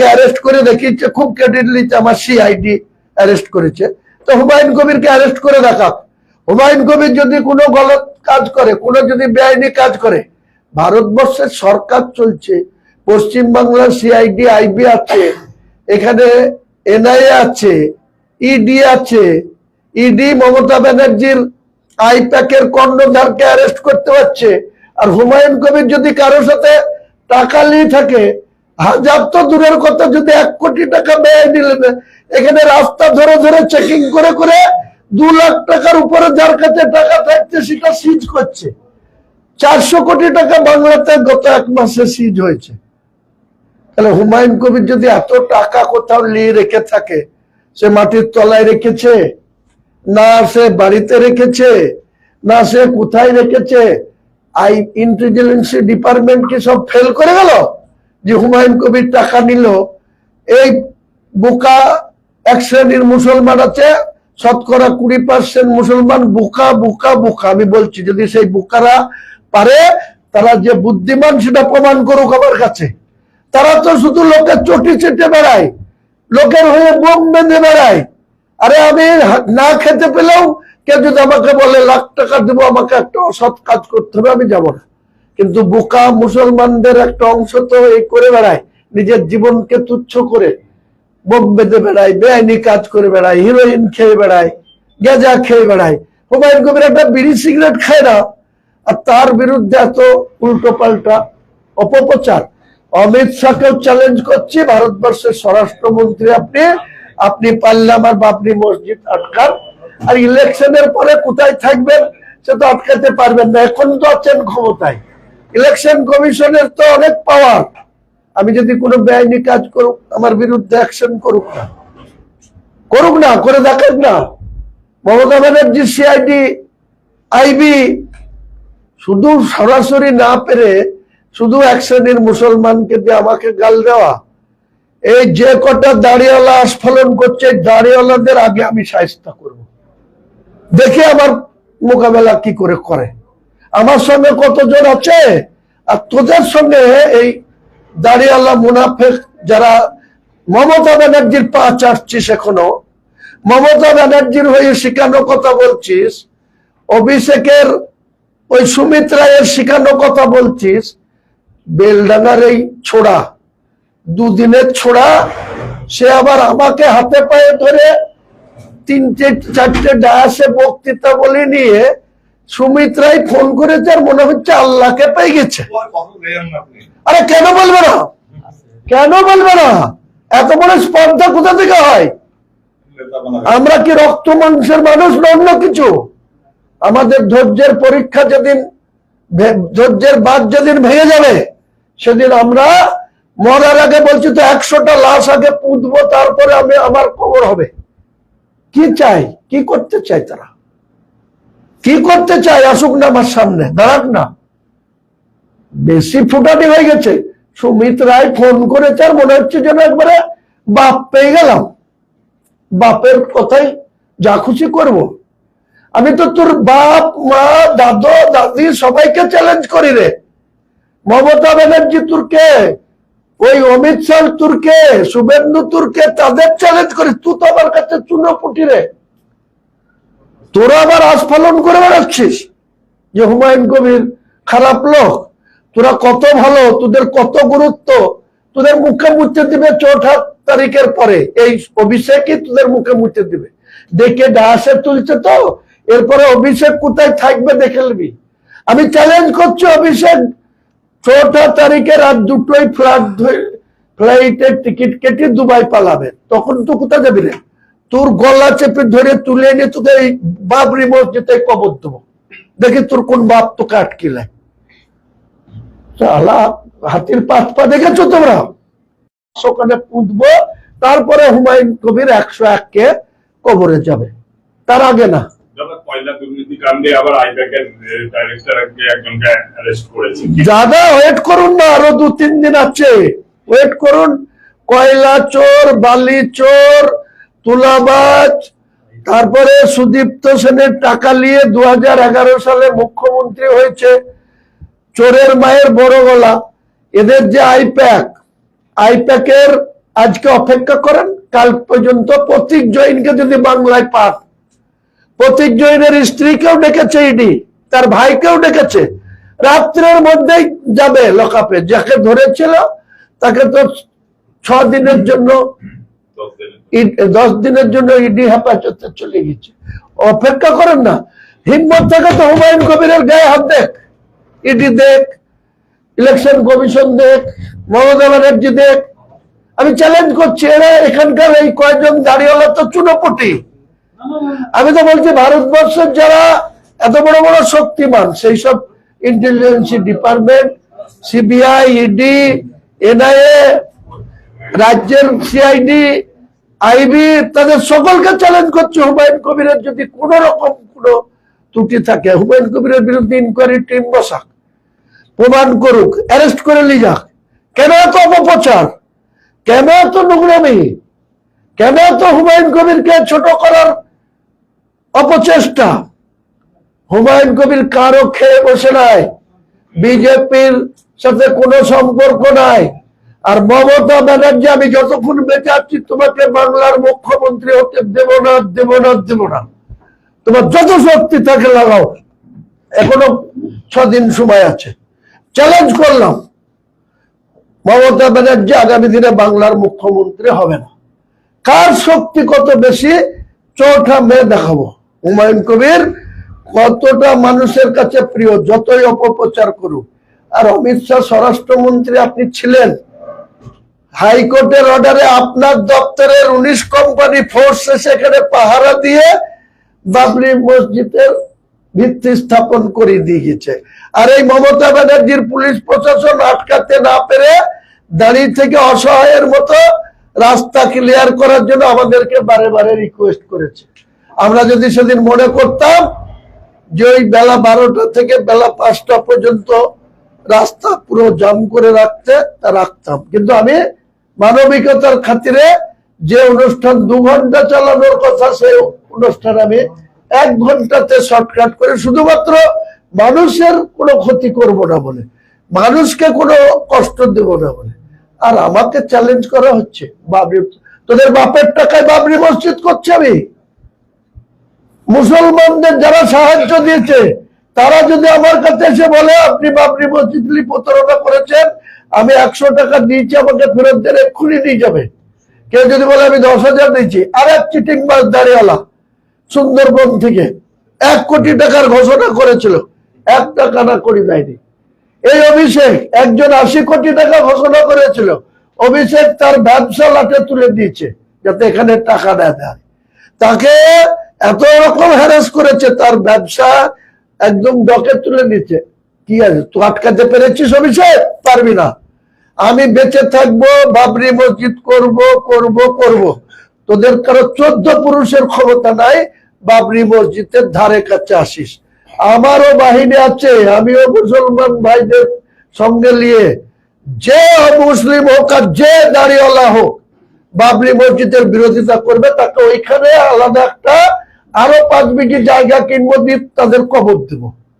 Arrest করে দেখিয়েছে, খুব ক্রেডিটলিতে আমার সিআইডি অ্যারেস্ট করেছে। তো হুমায়ুন কবিরকে অ্যারেস্ট করে দেখাক। হুমায়ুন কবির যদি কোনো গলত কাজ করে, কোনো যদি বেআইনি কাজ করে, ভারতবর্ষের সরকার চলছে, পশ্চিমবাংলার সিআইডি আইবি আছে, এখানে এনআইএ আছে, ইডি আছে। ইডি মমতা ব্যানার্জির আইপ্যাকের কর্ণধারকে অ্যারেস্ট করতে পারছে। আর হুমায়ুন কবির যদি কারোর সাথে টাকা নিয়ে থাকে, হাজার তো দূরের কথা, যদি 1 কোটি টাকা বেআইনি নেবে, এখানে রাস্তা ধরে ধরে চেকিং করে করে 2 লাখ টাকার উপরে যার কাছে টাকা থাকছে সেটা সিজ করছে। 400 কোটি টাকা বাংলাতে গত 1 মাসে সিজ হয়েছে। তাহলে হুমায়ুন কবির যদি এত টাকা কোথাও নিয়ে রেখে থাকে, সে মাটির তলায় রেখেছে না, সে বাড়িতে রেখেছে না, সে কোথায় রেখেছে, ইন্টেলিজেন্স ডিপার্টমেন্ট কি সব ফেল করে গেল যে হুমায়ুন কবির টাকা নিল? এই বোকা 1 শ্রেণীর মুসলমান আছে, শতকরা 20% মুসলমান বোকা বোকা বোকা। আমি বলছি যদি সেই বোকারা পারে, তারা যে বুদ্ধিমান সেটা প্রমাণ করুক আমার কাছে। তারা তো শুধু লোকের চটি চেটে বেড়ায়, লোকের হয়ে বোম বেঁধে বেড়ায়। আরে আমি না খেতে পেলেও কেউ যদি আমাকে বলে লাখ টাকা দেবো, আমাকে একটা অসৎ কাজ করতে হবে, আমি যাব না। কিন্তু বোকা মুসলমানদের একটা অংশ তো এই করে বেড়ায়, নিজের জীবনকে তুচ্ছ করে বোম বেঁধে বেড়ায়, বেআইনি কাজ করে বেড়ায়, হিরোইন খেয়ে বেড়ায়, গেজা খেয়ে বেড়ায়। হুমায়ুন কবির একটা বিড়ি সিগারেট খায় না, আর তার বিরুদ্ধে এত উল্টো পাল্টা অপপ্রচার। অমিত শাহকেও চ্যালেঞ্জ করছি, ভারতবর্ষের স্বরাষ্ট্রমন্ত্রী আপনি পারলে আমার বাবরি মসজিদ আটকান। আর ইলেকশনের পরে কোথায় থাকবেন সে তো আটকাতে পারবেন না, এখন তো আছেন ক্ষমতায়। ইলেকশন কমিশনের তো অনেক পাওয়ার। আমি যদি কোনো বেআইনি কাজ করুক, আমার বিরুদ্ধে অ্যাকশন করুক না, করে দেখাক না। মমতা ব্যানার্জি সিআইডি আইবি শুধু সরাসরি না পেরে শুধু 1 শ্রেণীর মুসলমানকে দিয়ে আমাকে গাল দেওয়া, এই যে কটা দাড়িওয়ালা আস্ফলন করছে, দাড়িওয়ালাদের আগে আমি শায়েস্তা করব, দেখে আমার মোকাবেলা কি করে। আমার সঙ্গে কতজন আছে, আর তোদের সঙ্গে এই দাড়িওয়ালা মুনাফেক যারা মমতা ব্যানার্জির পা চাটছিস, এখনো মমতা ব্যানার্জির হয়ে শিখানো কথা বলছিস, অভিষেকের ওই সুমিত রায়ের শিখানো কথা বলছিস। বেলডাঙ্গার এই ছোড়া, 2 দিনের ছোড়া, সে আবার আমাকে হাতে পায়ে ধরে 3-4টে ডায়াসে বক্তৃতা বলে নিয়ে সুমিত রায় ফোন করেছে, আর মনে হচ্ছে আল্লাহকে পেয়ে গেছে। আরে কেন বলবে না, কেন বলবে না? এত বড় স্পর্ধা কোথা থেকে হয়? আমরা কি রক্ত মাংসের মানুষ না অন্য কিছু? আমাদের ধৈর্যের পরীক্ষা যেদিন, ধৈর্যের বাঁধ যেদিন ভেঙে যাবে, সেদিন আমরা মরার আগে বলছি তো 100টা লাশ আগে পুঁতবো, তারপরে আমার খবর হবে। কি চাই, কি করতে চাই তারা, কি করতে চাই? আসুক না আমার সামনে, দাঁড়াক না। বেশি ফুটানি হয়ে গেছে। সুমিত রায় ফোন করেছে, আর মনে হচ্ছে যেন একবারে বাপ পেয়ে গেলাম, বাপের কথাই যা খুশি করব। আমি তো তোর বাপ মা দাদু দাদি সবাইকে চ্যালেঞ্জ করি রে। মমতা ব্যানার্জি তুরকে, ওই অমিত শাহ তুরকে, শুভেন্দু তুরকে, তাদের চ্যালেঞ্জ করি। তুই তো আমার কাছে চুনোপুটি রে। তোরা আবার আস্ফালন করে বেড়াচ্ছিস যে হুমায়ুন কবির খারাপ লোক, তোরা কত ভালো, তোদের কত গুরুত্ব। তোদের মুখে মুছতে দিবে 4 তারিখের পরে, এই অভিষেকই তোদের মুখে মুছতে দিবে। দেখে ডায়াসে তুলছে তো, এরপরে অভিষেক কোথায় থাকবে দেখে নিবি। আমি চ্যালেঞ্জ করছি, অভিষেক 4 তারিখে রাত 2টোয় ফ্লাইটের টিকিট কেটে দুবাই পালাবে। তখন তো কোথায় যাবি রে? তোর গলা চেপে ধরে তুলে এনে তোকে এই বাবরি মসজিদে কবর দেবো, দেখি তোর কোন বাপ তোকে আটকিলে। হাতির 5 পা দেখেছো তোমরা? ওখানে পুঁতবো, তারপরে হুমায়ুন কবির 101কে কবরে যাবে, তার আগে না। যারা ওয়েট করুন না, আরো 2-3 দিন আছে, ওয়েট করুন। কয়লা চোর, বালি চোর, তুলাবাজ, তারপরে সুদীপ্ত সেনের টাকা নিয়ে 2011 সালে মুখ্যমন্ত্রী হয়েছে, চোরের মায়ের বড় গলা। এদের যে আইপ্যাকের আজকে অপেক্ষা করেন, কাল পর্যন্ত প্রতীক জৈনকে যদি বাংলায় পান, প্রতীক জৈনের স্ত্রীকেও ডেকেছে ইডি, তার ভাইকেও ডেকেছে, রাত্রের মধ্যেই যাবে লকআপে। যাকে ধরেছিল তাকে তো 6 দিনের জন্য 10 দিনের জন্য ইডি হেফাজতে চলে গেছে। অপেক্ষা করেন না, হিম্মত থাকে তো হুমায়ুন কবিরের গায়ে হাত দেখ, ইডি দেখ, ইলেকশন কমিশন দেখ, মমতা ব্যানার্জি দেখ। আমি চ্যালেঞ্জ করছি, এরা এখানকার এই কয়েকজন দাঁড়িয়েওয়ালা তো চুনোপুটি। আমি তো বলছি ভারতবর্ষের যারা এত বড় বড় শক্তিমান, সেই সব intelligence department, CBI, ED, NIA, রাজ্যের সিআইডি, আইবি, তাদের সকলকে চ্যালেঞ্জ করছে, হুমায়ুন কবিরের যদি কোন রকম কোনো ত্রুটি থাকে, হুমায়ুন কবিরের বিরুদ্ধে ইনকোয়ারি টিম বসাক, প্রমাণ করুক, অ্যারেস্ট করে নিয়ে যাক। কেন এত অপপ্রচার, কেন এত নোংরামি, কেন এত হুমায়ুন কবিরকে ছোট করার অপচেষ্টা? হুমায়ুন কবির কারো খেয়ে বসে নাই, বিজেপির সাথে কোনো সম্পর্ক নাই। আর মমতা ব্যানার্জি, আমি যতক্ষণ বেঁচে আছি তোমাকে বাংলার মুখ্যমন্ত্রী হতে দেব না, দেব না, দেব না। তোমার যত শক্তি থাকে লাগাও, এখনো 6 দিন সময় আছে। চ্যালেঞ্জ করলাম, মমতা ব্যানার্জি আগামী দিনে বাংলার মুখ্যমন্ত্রী হবে না। কার শক্তি কত বেশি 4টা মে দেখাবো। হুমায়ুন কবির কতটা মানুষের কাছে প্রিয়, যতই অপপ্রচার করুক। আর অমিত শাহ স্বরাষ্ট্রমন্ত্রী আপনি ছিলেন, হাইকোর্টের অর্ডারে আপনার দপ্তরের 19 কোম্পানি ফোর্স সেখানে পাহারা দিয়ে বাবরি মসজিদের ভিত্তি স্থাপন করে দিয়ে গেছে। আর এই মমতা ব্যানার্জির পুলিশ প্রশাসন আটকাতে না পেরে দাঁড়িয়ে থেকে অসহায়ের মতো রাস্তা ক্লিয়ার করার জন্য আমাদেরকে বারে বারে রিকোয়েস্ট করেছে। আমরা যদি সেদিন মনে করতাম যে ওই বেলা 12টা থেকে বেলা 5টা পর্যন্ত রাস্তা পুরো জাম করে রাখতে, তা রাখতাম। কিন্তু আমি মানবিকতার খাতিরে যে অনুষ্ঠান 2 ঘন্টা চালানোর কথা, সেই অনুষ্ঠান আমি 1 ঘন্টাতে শর্টকাট করে, শুধুমাত্র মানুষের কোনো ক্ষতি করব না বলে, মানুষকে কোনো কষ্ট দেব না বলে। আর আমাকে চ্যালেঞ্জ করা হচ্ছে, বাবরি, তোদের বাপের টাকায় বাবরি মসজিদ করছে আমি। মুসলমানদের যারা সাহায্য দিয়েছে তারা যদি আমার কাছে এসে বলে আপনি বাবরি মসজিদ প্রতারণা করেছেন, আমি 100 টাকা দিয়েছি, আমাকে ফেরত দেন, এক্ষুনি নিয়ে যাবে। কেউ যদি বলে আমি 10,000 দিয়েছি, আর এক চিটিং মাছ দাঁড়িয়েওয়ালা সুন্দরবন থেকে 1 কোটি টাকার ঘোষণা করেছিল, 1 টাকা না করি দেয়নি। এই অভিষেক একজন 80 কোটি টাকা ঘোষণা করেছিল, অভিষেক তার ব্যবসা লাটে তুলে দিয়েছে যাতে এখানে টাকা না দেয়। তাকে এত রকম হ্যারাস করেছে, তার ব্যবসা একদম ডকে তুলে দিচ্ছে। কি আছে, তুই আটকাতে পেরেছিস অভিষেক? পারবি না। আমি বেঁচে থাকবো, বাবরি মসজিদ করব করব করব। তোদের কারো 14 পুরুষের ক্ষমতা নাই বাবরি মসজিদের ধারে কাছে আসিস। আমারও বাহিনী আছে, আমিও মুসলমান ভাইদের সঙ্গে নিয়ে, যে মুসলিম হোক আর যে দাঁড়িয়েওয়ালা হোক, বাবরি মসজিদের বিরোধিতা করবে, তাকে ওইখানে আলাদা একটা আরো 5 বিঘি জায়গা কিনবো, দ্বীপ তাদের কবর দেবো।